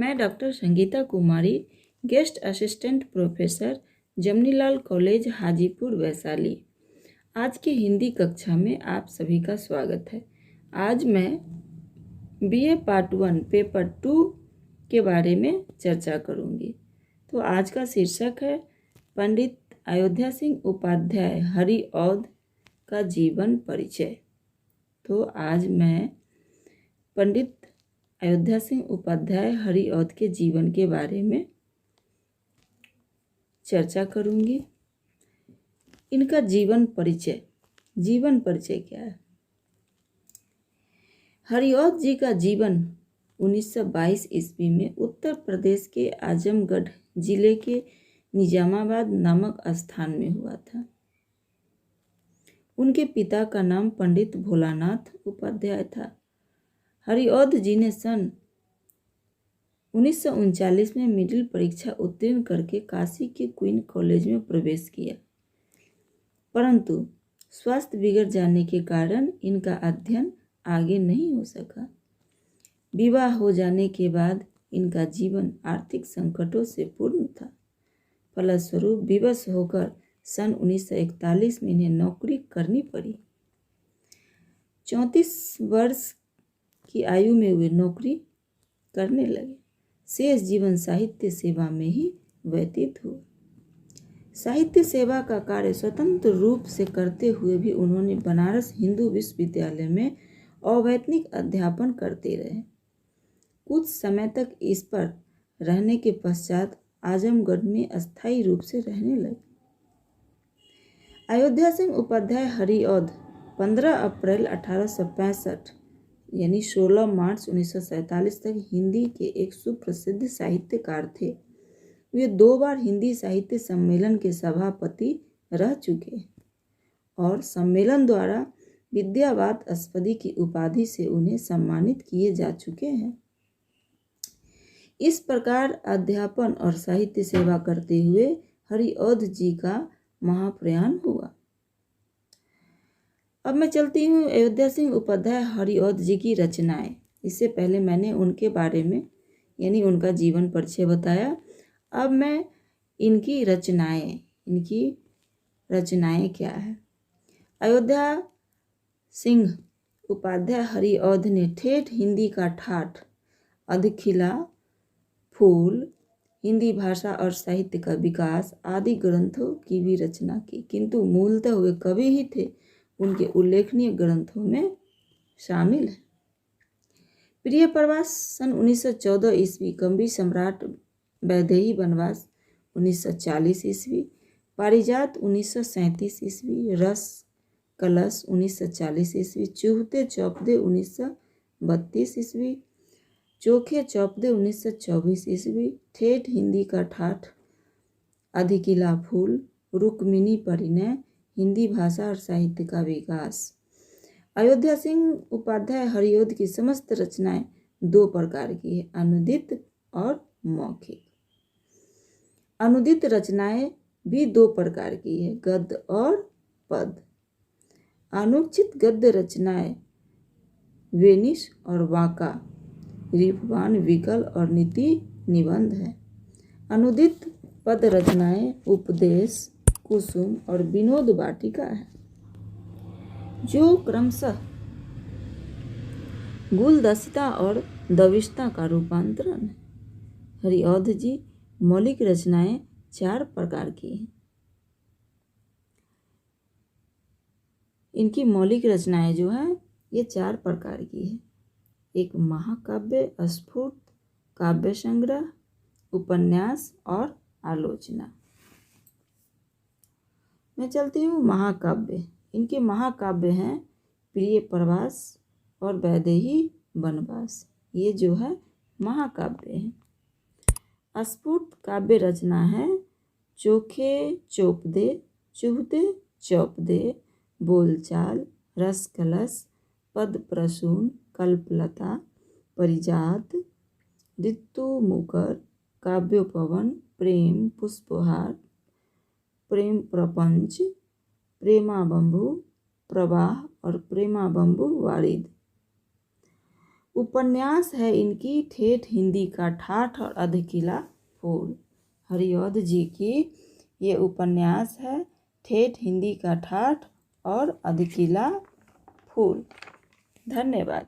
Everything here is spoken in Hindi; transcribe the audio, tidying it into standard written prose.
मैं doctor Sangeeta Kumari, guest assistant professor, Jamnilal college Hajipur Vaishali. आज की हिंदी कक्षा में आप सभी का स्वागत है। आज मैं बीए पार्ट 1 पेपर 2 के बारे में चर्चा करूंगी। तो आज का शीर्षक है पंडित अयोध्या सिंह उपाध्याय हरिऔध का जीवन परिचय। तो आज मैं पंडित अयोध्या सिंह उपाध्याय हरिऔध के जीवन के बारे में चर्चा करूंगी। इनका जीवन परिचय क्या है? हरिऔध जी का जीवन 1922 ईस्वी में उत्तर प्रदेश के आजमगढ़ जिले के निजामाबाद नामक स्थान में हुआ था। उनके पिता का नाम पंडित भोलानाथ उपाध्याय था। हरिऔध जी ने सन 1939 में मिडिल परीक्षा उत्तीर्ण करके काशी के क्वीन कॉलेज में प्रवेश किया, परंतु स्वास्थ्य बिगड़ जाने के कारण इनका अध्ययन आगे नहीं हो सका। विवाह हो जाने के बाद इनका जीवन आर्थिक संकटों से पूर्ण था। फलस्वरूप विवश होकर सन 1941 में इन्हें नौकरी करनी पड़ी। 34 वर्ष की आयु में वे नौकरी करने लगे। शेष जीवन साहित्य सेवा में ही व्यतीत हुआ। साहित्य सेवा का कार्य स्वतंत्र रूप से करते हुए भी उन्होंने बनारस हिंदू विश्वविद्यालय में अवैतनिक अध्यापन करते रहे। कुछ समय तक इस पर रहने के पश्चात आजमगढ़ में अस्थायी रूप से रहने लगे। अयोध्या सिंह उपाध्याय हरिऔध 15 अप्रैल 1865 यानी 16 मार्च 1947 तक हिंदी के एक सुप्रसिद्ध साहित्यकार थे। वे 2 बार हिंदी साहित्य सम्मेलन के सभापति रह चुके और सम्मेलन द्वारा विद्यावाचस्पति की उपाधि से उन्हें सम्मानित किए जा चुके हैं। इस प्रकार अध्यापन और साहित्य सेवा करते हुए हरिऔध जी का महाप्रयाण हुआ। अब मैं चलती हूँ अयोध्या सिंह उपाध्याय हरिऔध जी की रचनाएं। इससे पहले मैंने उनके बारे में यानी उनका जीवन परिचय बताया। अब मैं इनकी रचनाएं क्या है। अयोध्या सिंह उपाध्याय हरिऔध ने ठेठ हिंदी का ठाठ, अधखिला, फूल, हिंदी भाषा और साहित्य का विकास आदि ग्रंथों की भी रचना की, किंतु मूलतः वे कवि ही थे। उनके उल्लेखनीय ग्रंथों में शामिल है प्रिय प्रवास सन 1914 ईस्वी, कम्बी सम्राट वैदेही वनवास 1940 ईस्वी, पारिजात 1937 ईस्वी, रस कलश 1940 ईस्वी, चूहते चौपदे 1932 ईस्वी, चोखे चौपदे 1924 ईस्वी, ठेठ हिंदी का ठाठ, अधिकिला फूल, रुक्मिणी परिणय, हिंदी भाषा और साहित्य का विकास। अयोध्या सिंह उपाध्याय हरिऔध की समस्त रचनाएं 2 प्रकार की है, अनुदित और मौखिक। अनुदित रचनाएं भी 2 प्रकार की है, गद्य और पद। अनुचित गद्य रचनाएं वेनिस और वाका, रिपवान, विकल और नीति निबंध है। अनुदित पद रचनाएं उपदेश, कुसुम और विनोद वाटिका है, जो क्रमशः गुलदस्ता और दविष्ता का रूपांतरण है। हरिऔध जी मौलिक रचनाएं 4 प्रकार की हैं। इनकी मौलिक रचनाएं जो है ये 4 प्रकार की है। एक महाकाव्य, स्फुट काव्य संग्रह, उपन्यास और आलोचना। मैं चलती हूँ महाकाव्य। इनके महाकाव्य हैं प्रिय प्रवास और वैदेही वनवास। ये जो है महाकाव्य है। स्फुट काव्य रचना है चोखे चौपदे, चूहते चौपदे, बोलचाल, रस कलश, पद प्रसून, कल्पलता, परिजात, ऋतु मुकर, काव्योपवन, प्रेम पुष्पहार, प्रेम प्रपंच, प्रेमाबंभु प्रवाह और प्रेमाबंभु वारिद। उपन्यास है इनकी ठेठ हिंदी का ठाठ और अधकिला फूल। हरिऔध जी की ये उपन्यास है ठेठ हिंदी का ठाठ और अधकिला फूल। धन्यवाद।